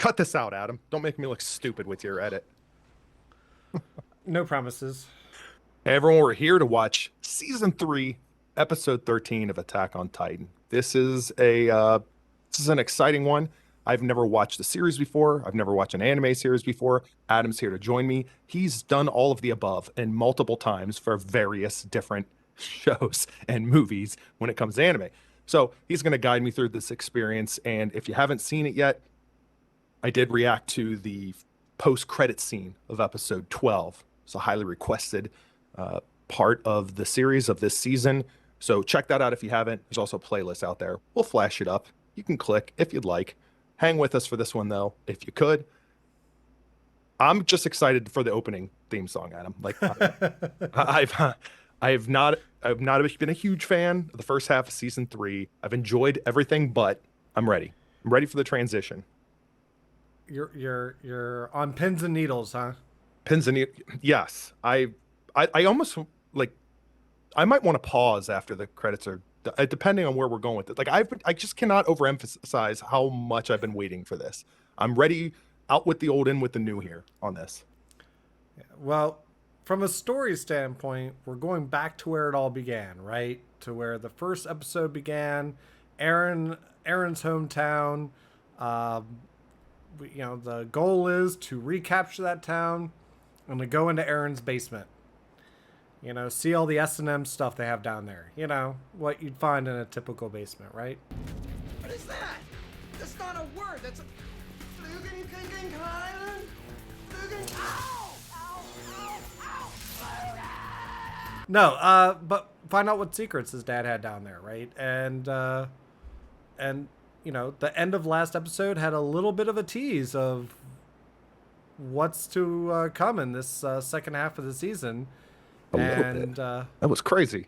Cut this out, Adam. Don't make me look stupid with your edit. No promises. Hey, everyone, we're here to watch season 3, episode 13 of Attack on Titan. This is an exciting one. I've never watched the series before. I've never watched an anime series before. Adam's here to join me. He's done all of the above and multiple times for various different shows and movies when it comes to anime. So he's going to guide me through this experience. And if you haven't seen it yet, I did react to the post-credit scene of episode 12. It's a highly requested part of the series of this season. So check that out if you haven't. There's also a playlist out there. We'll flash it up. You can click if you'd like. Hang with us for this one though, if you could. I'm just excited for the opening theme song, Adam. I've I've not been a huge fan of the first half of season 3. I've enjoyed everything, but I'm ready. I'm ready for the transition. You're on pins and needles, huh? Pins and yes. I almost like I might want to pause after the credits are depending on where we're going with it. I just cannot overemphasize how much I've been waiting for this. I'm ready, out with the old, in with the new here on this. Well, from a story standpoint, we're going back to where it all began, right? To where the first episode began. Eren's hometown. The goal is to recapture that town and to go into Eren's basement. See all the S&M stuff they have down there. What you'd find in a typical basement, right? What is that? That's not a word. That's a Island. Ow! Ow! Ow! Ow! No, but find out what secrets his dad had down there, right? And the end of last episode had a little bit of a tease of what's to come in this second half of the season. A little bit. That was crazy.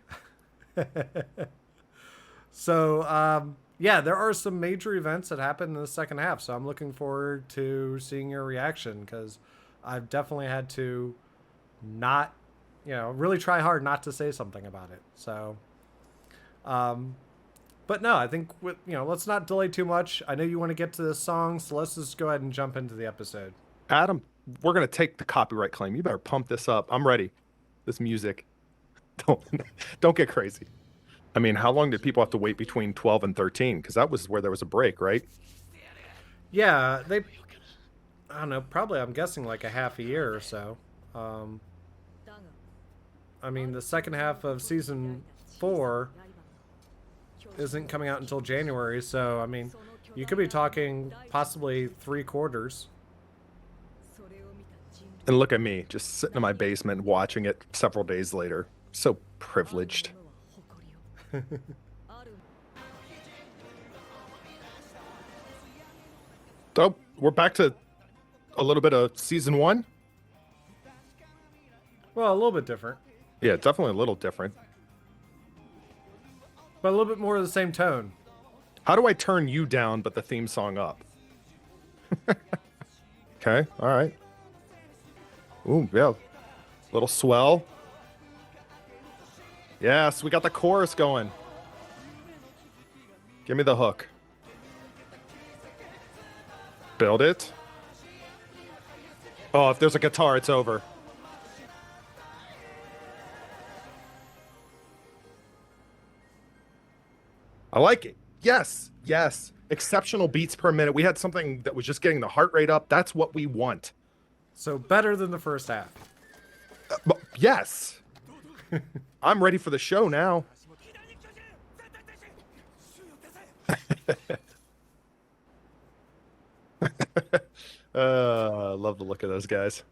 So, there are some major events that happen in the second half. So I'm looking forward to seeing your reaction because I've definitely had to not, really try hard not to say something about it. So, but no, I think let's not delay too much. I know you want to get to this song, so let's just go ahead and jump into the episode. Adam, we're gonna take the copyright claim. You better pump this up. I'm ready. This music. Don't don't get crazy. I mean, how long did people have to wait between 12 and 13? Because that was where there was a break, right? Yeah, I don't know, probably I'm guessing like a half a year or so. I mean, the second half of season 4 isn't coming out until January, so I mean, you could be talking possibly 3 quarters. And look at me, just sitting in my basement watching it several days later. So privileged. So we're back to a little bit of season 1. Well, a little bit different. Yeah, definitely a little different. But a little bit more of the same tone. How do I turn you down but the theme song up? Okay, all right. Ooh, yeah. Little swell. Yes, we got the chorus going. Give me the hook. Build it. Oh, if there's a guitar, it's over. I like it. Yes, yes. Exceptional beats per minute. We had something that was just getting the heart rate up. That's what we want. So better than the first half. Yes. I'm ready for the show now. I love the look of those guys.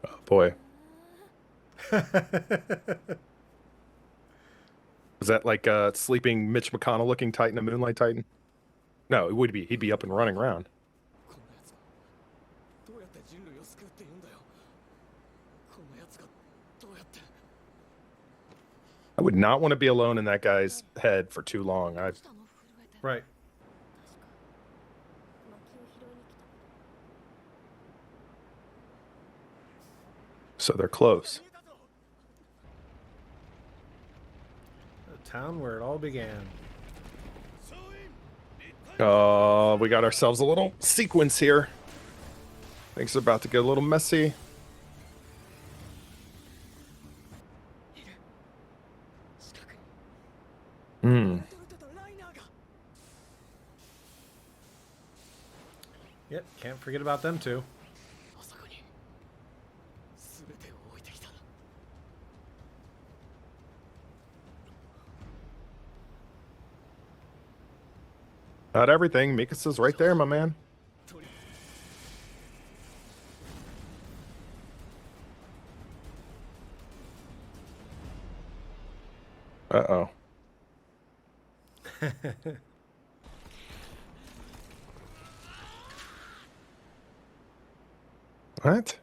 Oh boy. Is that like sleeping Mitch McConnell looking Titan, a Moonlight Titan? No, it would be. He'd be up and running around. I would not want to be alone in that guy's head for too long. Right. So they're close. town where it all began. We got ourselves a little sequence here. Things are about to get a little messy. Hmm. Yep, can't forget about them too. Not everything. Mikasa's right there, my man. Uh-oh. What?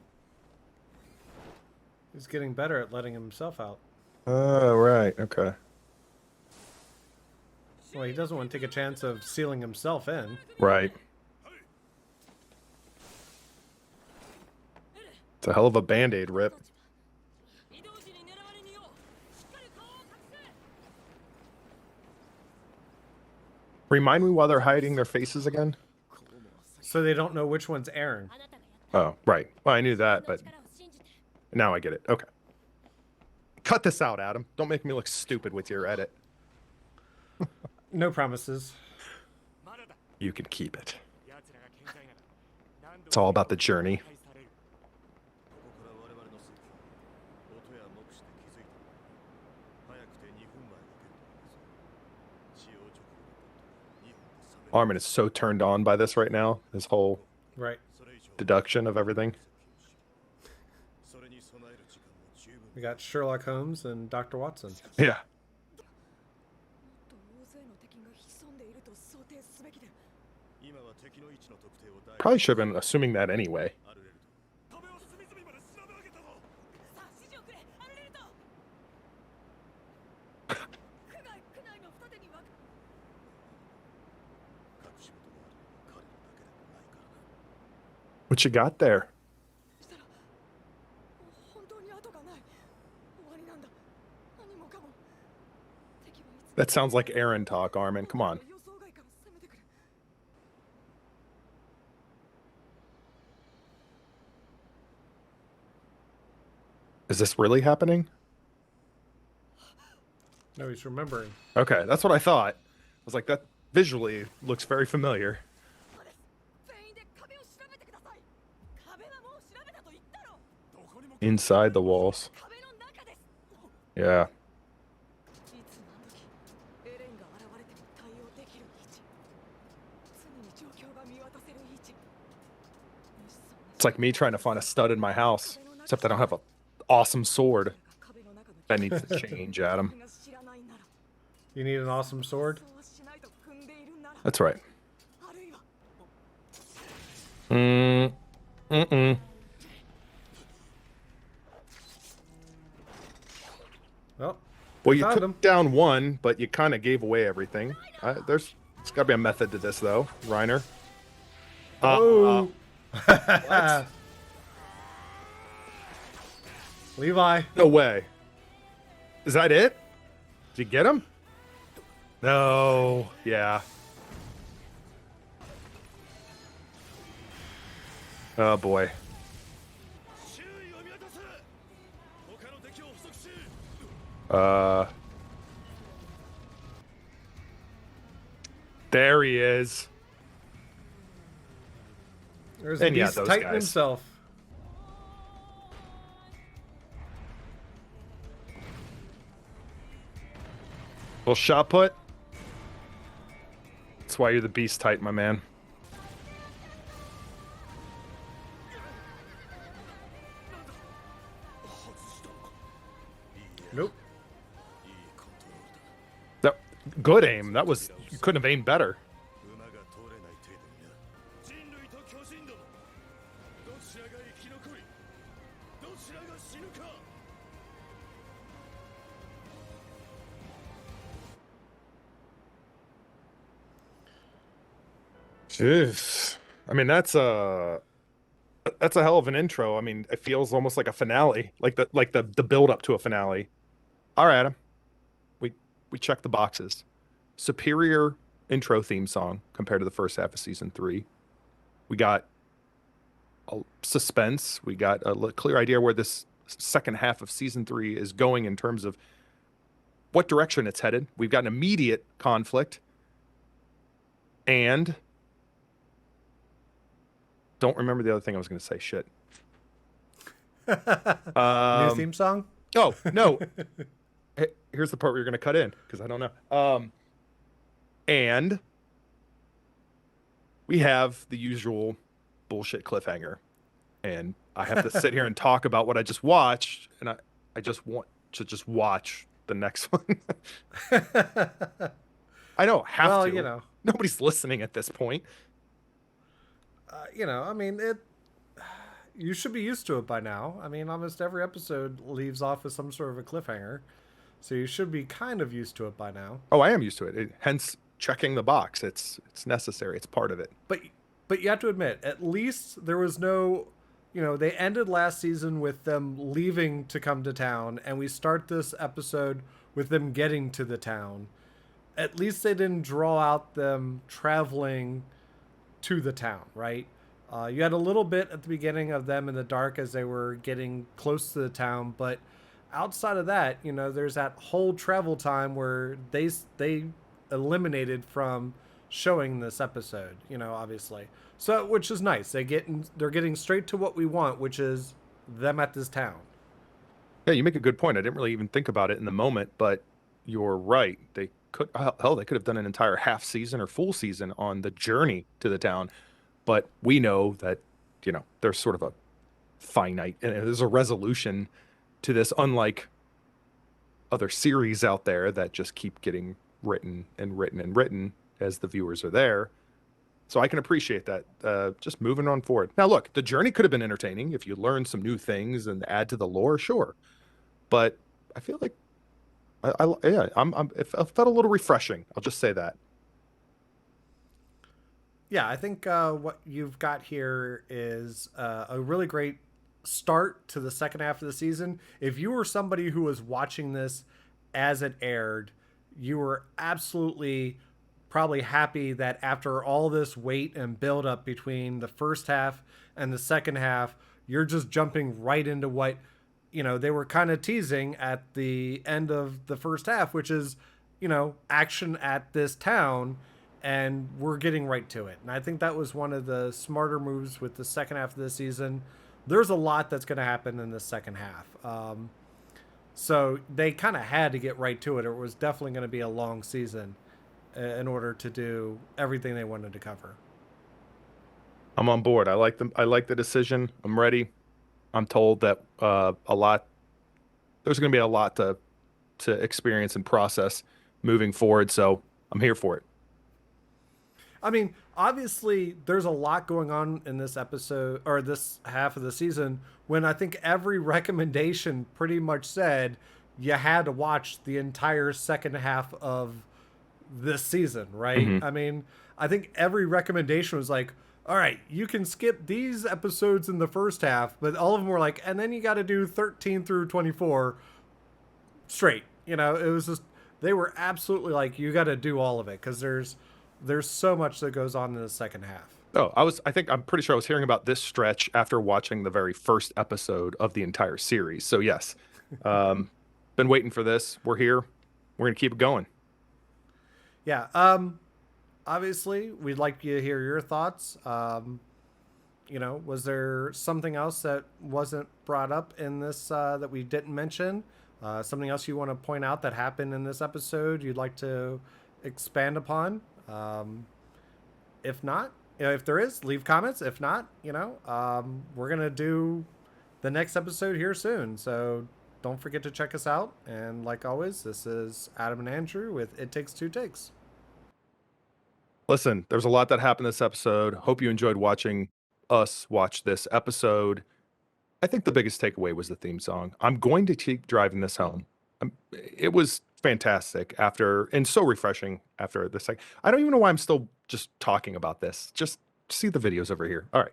He's getting better at letting himself out. Oh, right. Okay. Well, he doesn't want to take a chance of sealing himself in. Right. It's a hell of a band-aid rip. Remind me why they're hiding their faces again? So they don't know which one's Eren. Oh, right. Well, I knew that, but now I get it. Okay. Cut this out, Adam. Don't make me look stupid with your edit. No promises. You can keep it. It's all about the journey. Armin is so turned on by this right now. His whole Right. deduction of everything. We got Sherlock Holmes and Dr. Watson. Yeah. Probably should have been assuming that anyway. What you got there? That sounds like Eren talk, Armin. Come on. Is this really happening? No, he's remembering. Okay, that's what I thought. I was like, that visually looks very familiar. Inside the walls. Yeah. It's like me trying to find a stud in my house, except I don't have an awesome sword. That needs to change, Adam. You need an awesome sword? That's right. Mm-mm. Well, you took down one, but you kind of gave away everything. There's got to be a method to this, though, Reiner. Oh. What? Levi. No way. Is that it? Did you get him? No. Yeah. Oh, boy. There he is. There's And the yeah, Beast those Titan guys. himself. Well, shot put. That's why you're the Beast Titan, my man. Nope. That good aim. That was, you couldn't have aimed better. Jeez. I mean, that's a hell of an intro. I mean, it feels almost like a finale, like the build up to a finale. All right, Adam. we check the boxes. Superior intro theme song compared to the first half of season 3. We got a suspense. We got a clear idea where this second half of season 3 is going in terms of what direction it's headed. We've got an immediate conflict, and don't remember the other thing I was going to say. Shit. New theme song? Oh, no. Here's the part where you're going to cut in because I don't know. And we have the usual bullshit cliffhanger. And I have to sit here and talk about what I just watched. And I just want to just watch the next one. I don't have Well, to. you know. Nobody's listening at this point. You know, I mean, you should be used to it by now. I mean, almost every episode leaves off with some sort of a cliffhanger. So you should be kind of used to it by now. Oh, I am used to it. Hence checking the box. It's necessary. It's part of it. But you have to admit, at least there was no, you know, they ended last season with them leaving to come to town, and we start this episode with them getting to the town. At least they didn't draw out them traveling to the town, right? You had a little bit at the beginning of them in the dark as they were getting close to the town, but outside of that, you know, there's that whole travel time where they eliminated from showing this episode, you know, obviously. So, which is nice. They're getting straight to what we want, which is them at this town. Yeah, you make a good point. I didn't really even think about it in the moment, but you're right. They could, hell, they could have done an entire half season or full season on the journey to the town. But we know that, you know, there's sort of a finite, and there's a resolution to this, unlike other series out there that just keep getting written and written and written as the viewers are there. So I can appreciate that. Just moving on forward. Now, look, the journey could have been entertaining if you learn some new things and add to the lore, sure. But I feel like, it felt a little refreshing. I'll just say that. Yeah, I think what you've got here is a really great start to the second half of the season. If you were somebody who was watching this as it aired, you were absolutely probably happy that after all this wait and build up between the first half and the second half, you're just jumping right into what, you know, they were kind of teasing at the end of the first half, which is, you know, action at this town, and we're getting right to it. And I think that was one of the smarter moves with the second half of the season. There's a lot that's going to happen in the second half. So they kind of had to get right to it, or it was definitely going to be a long season in order to do everything they wanted to cover. I'm on board. I like the decision. I'm ready. I'm told that there's going to be a lot to experience and process moving forward. So I'm here for it. I mean, obviously, there's a lot going on in this episode or this half of the season when I think every recommendation pretty much said you had to watch the entire second half of this season, right? Mhm. I mean, I think every recommendation was like, all right, you can skip these episodes in the first half, but all of them were like, and then you got to do 13 through 24 straight. You know, it was just, they were absolutely like, you got to do all of it because there's so much that goes on in the second half. Oh, I'm pretty sure I was hearing about this stretch after watching the very first episode of the entire series. So yes, been waiting for this. We're here. We're going to keep it going. Yeah. Obviously, we'd like to hear your thoughts. You know, was there something else that wasn't brought up in this that we didn't mention? Something else you want to point out that happened in this episode you'd like to expand upon? If not, you know, if there is, leave comments. If not, you know, we're going to do the next episode here soon. So don't forget to check us out. And like always, this is Adam and Andrew with It Takes Two Takes. Listen, there's a lot that happened this episode. Hope you enjoyed watching us watch this episode. I think the biggest takeaway was the theme song. I'm going to keep driving this home. It was fantastic and so refreshing after the second. I don't even know why I'm still just talking about this. Just see the videos over here. All right.